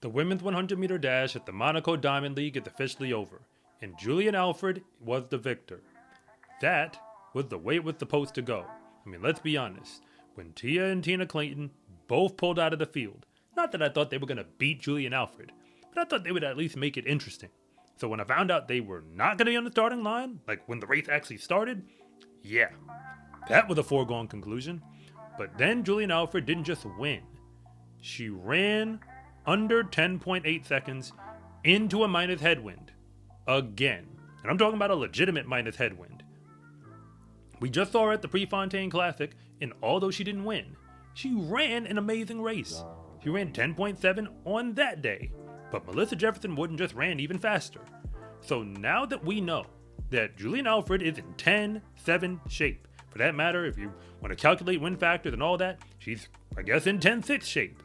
The women's 100 meter dash at the Monaco Diamond League is officially over, and Julian Alfred was the victor. That was the way it was supposed to go. I mean, let's be honest. When Tia and Tina Clayton both pulled out of the field, not that I thought they were going to beat Julian Alfred, but I thought they would at least make it interesting. So when I found out they were not going to be on the starting line, like when the race actually started, yeah, that was a foregone conclusion. But then Julian Alfred didn't just win. She ran under 10.8 seconds into a minus headwind. Again. And I'm talking about a legitimate minus headwind. We just saw her at the Prefontaine Classic, and although she didn't win, she ran an amazing race. She ran 10.7 on that day. But Melissa Jefferson Wooden just ran even faster. So now that we know that Julian Alfred is in 10.7 shape, for that matter, if you want to calculate win factors and all that, she's, I guess, in 10.6 shape.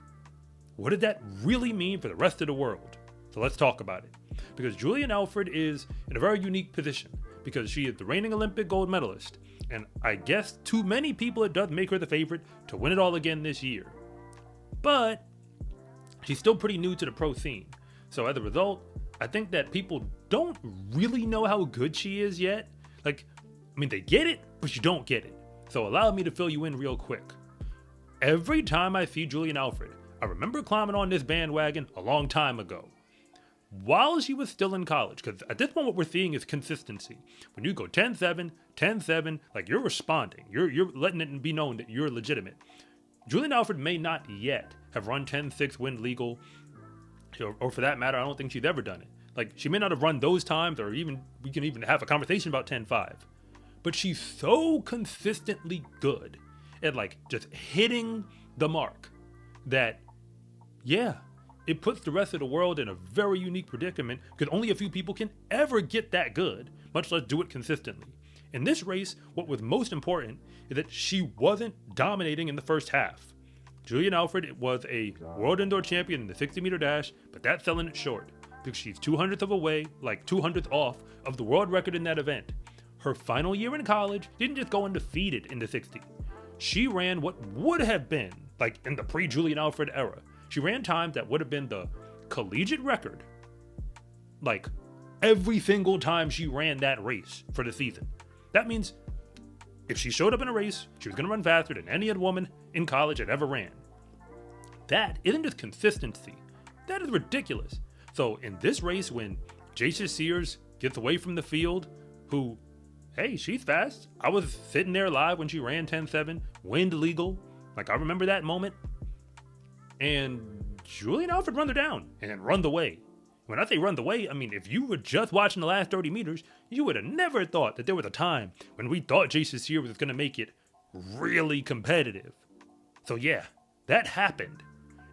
What did that really mean for the rest of the world? So let's talk about it. Because Julian Alfred is in a very unique position, because she is the reigning Olympic gold medalist, and I guess to many people it does make her the favorite to win it all again this year. But she's still pretty new to the pro scene, so as a result, I think that people don't really know how good she is yet. Like, I mean, they get it, but you don't get it. So allow me to fill you in real quick. Every time I see Julian Alfred, I remember climbing on this bandwagon a long time ago. While she was still in college, because at this point what we're seeing is consistency. When you go 10-7, 10-7, like you're responding. You're letting it be known that you're legitimate. Julian Alfred may not yet have run 10-6 win legal, or for that matter, I don't think she's ever done it. Like, she may not have run those times, or even we can even have a conversation about 10-5. But she's so consistently good at like just hitting the mark that, yeah, it puts the rest of the world in a very unique predicament, because only a few people can ever get that good, much less do it consistently. In this race, what was most important is that she wasn't dominating in the first half. Julian Alfred was a world indoor champion in the 60-meter dash, but that's selling it short, because she's 200th of a way, like 200th off, of the world record in that event. Her final year in college didn't just go undefeated in the 60. She ran what would have been, like in the pre-Julian Alfred era, she ran times that would have been the collegiate record, like every single time she ran that race for the season. That means if she showed up in a race, she was going to run faster than any other woman in college had ever ran. That isn't just consistency. That is ridiculous. So in this race, when Jacia Sears gets away from the field, who, hey, she's fast. I was sitting there live when she ran 10-7, wind legal. Like, I remember that moment. And Julian Alfred run her down and run the way. When I say run the way, I mean, if you were just watching the last 30 meters, you would have never thought that there was a time when we thought Jacia Sears was going to make it really competitive. So yeah, that happened.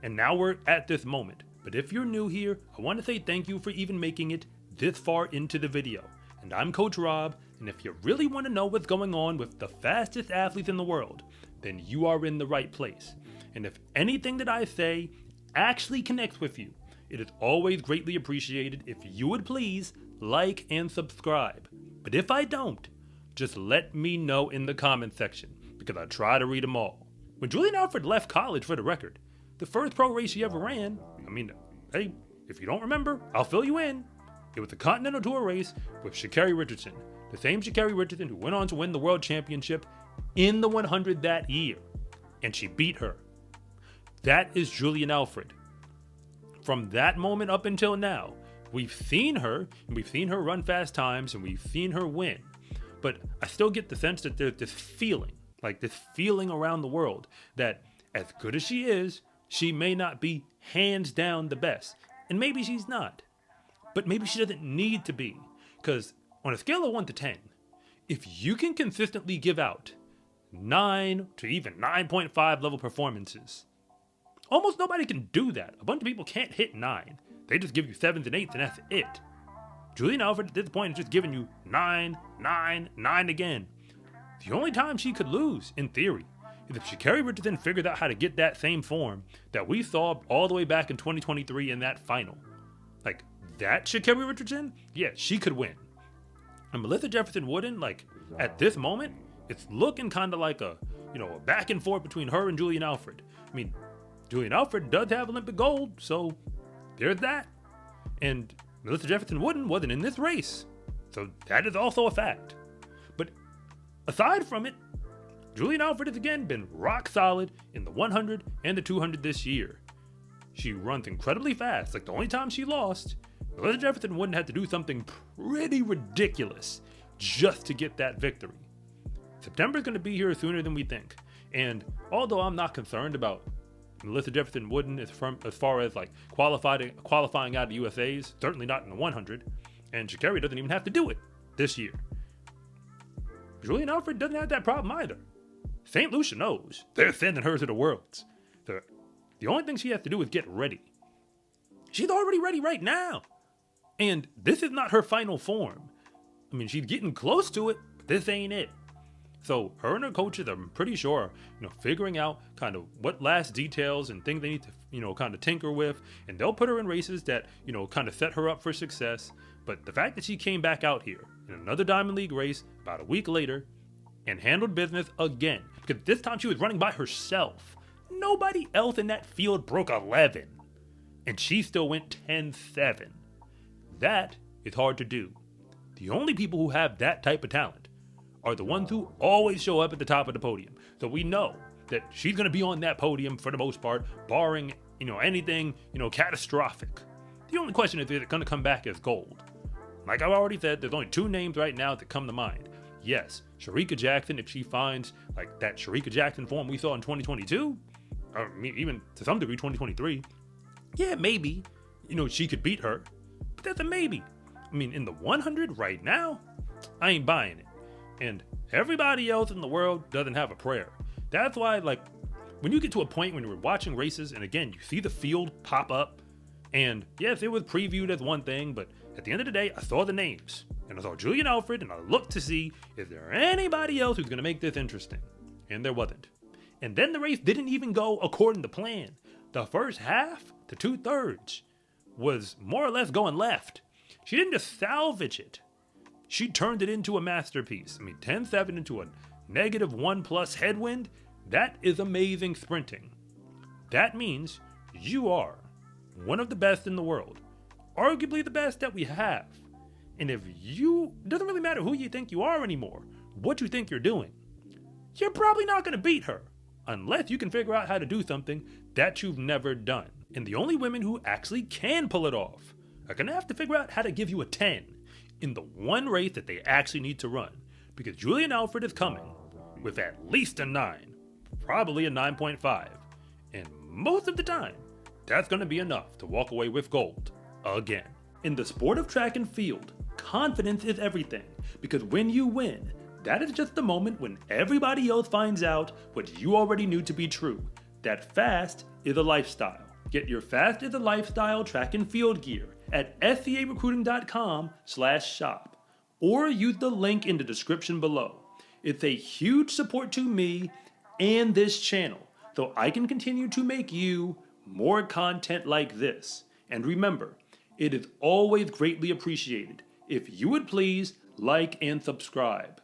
And now we're at this moment. But if you're new here, I want to say thank you for even making it this far into the video. And I'm Coach Rob, and if you really want to know what's going on with the fastest athletes in the world, then you are in the right place. And if anything that I say actually connects with you, it is always greatly appreciated if you would please like and subscribe. But if I don't, just let me know in the comment section, because I try to read them all. When Julian Alfred left college, for the record, the first pro race she ever ran, I mean, hey, if you don't remember, I'll fill you in. It was the Continental Tour race with Sha'Carri Richardson, the same Sha'Carri Richardson who went on to win the World Championship in the 100 that year, and she beat her. That is Julian Alfred. From that moment up until now, we've seen her, and we've seen her run fast times, and we've seen her win. But I still get the sense that there's this feeling, like this feeling around the world, that as good as she is, she may not be hands down the best. And maybe she's not. But maybe she doesn't need to be. Because on a scale of 1 to 10, if you can consistently give out 9 to even 9.5 level performances, almost nobody can do that. A bunch of people can't hit 9. They just give you 7s and 8s, and that's it. Julian Alfred at this point is just giving you 9, 9, 9 again. The only time she could lose, in theory, is if Sha'Carri Richardson figured out how to get that same form that we saw all the way back in 2023 in that final. Like, that Sha'Carri Richardson, yeah, she could win. And Melissa Jefferson Wooden, like, at this moment, it's looking kind of like a back and forth between her and Julian Alfred. I mean, Julian Alfred does have Olympic gold, so there's that. And Melissa Jefferson Wooden wasn't in this race. So that is also a fact. But aside from it, Julian Alfred has again been rock solid in the 100 and the 200 this year. She runs incredibly fast. Like the only time she lost, Melissa Jefferson Wooden had to do something pretty ridiculous just to get that victory. September is going to be here sooner than we think. And although I'm not concerned about Melissa Jefferson Wooden as far as like qualifying out of USA's, certainly not in the 100, and Sha'Carri doesn't even have to do it this year. Julian Alfred doesn't have that problem either. St. Lucia knows they're sending her to the Worlds. The only thing she has to do is get ready. She's already ready right now. And this is not her final form. I mean, she's getting close to it, but this ain't it. So her and her coaches, I'm pretty sure, figuring out kind of what last details and things they need to, kind of tinker with. And they'll put her in races that, kind of set her up for success. But the fact that she came back out here in another Diamond League race about a week later and handled business again, because this time she was running by herself. Nobody else in that field broke 11. And she still went 10-7. That is hard to do. The only people who have that type of talent are the ones who always show up at the top of the podium. So we know that she's going to be on that podium for the most part, barring, anything, catastrophic. The only question is it going to come back as gold? Like I've already said, there's only two names right now that come to mind. Yes, Shericka Jackson, if she finds like that Shericka Jackson form we saw in 2022, or even to some degree 2023, yeah, maybe, she could beat her, but that's a maybe. I mean, in the 100 right now, I ain't buying it. And everybody else in the world doesn't have a prayer. That's why, like, when you get to a point when you're watching races, and again, you see the field pop up, and yes, it was previewed as one thing, but at the end of the day, I saw the names. And I saw Julian Alfred, and I looked to see, is there anybody else who's going to make this interesting? And there wasn't. And then the race didn't even go according to plan. The first half to 2/3 was more or less going left. She didn't just salvage it. She turned it into a masterpiece. I mean, 10-7 into a -1+ headwind, that is amazing sprinting. That means you are one of the best in the world. Arguably the best that we have. And if it doesn't really matter who you think you are anymore, what you think you're doing, you're probably not going to beat her unless you can figure out how to do something that you've never done. And the only women who actually can pull it off are going to have to figure out how to give you a 10 in the one race that they actually need to run. Because Julian Alfred is coming with at least a 9, probably a 9.5. And most of the time, that's going to be enough to walk away with gold again. In the sport of track and field, confidence is everything, because when you win, that is just the moment when everybody else finds out what you already knew to be true, that fast is a lifestyle. Get your fast is a lifestyle track and field gear at scarecruiting.com/shop or use the link in the description below. It's a huge support to me and this channel, so I can continue to make you more content like this. And remember, it is always greatly appreciated if you would please like and subscribe.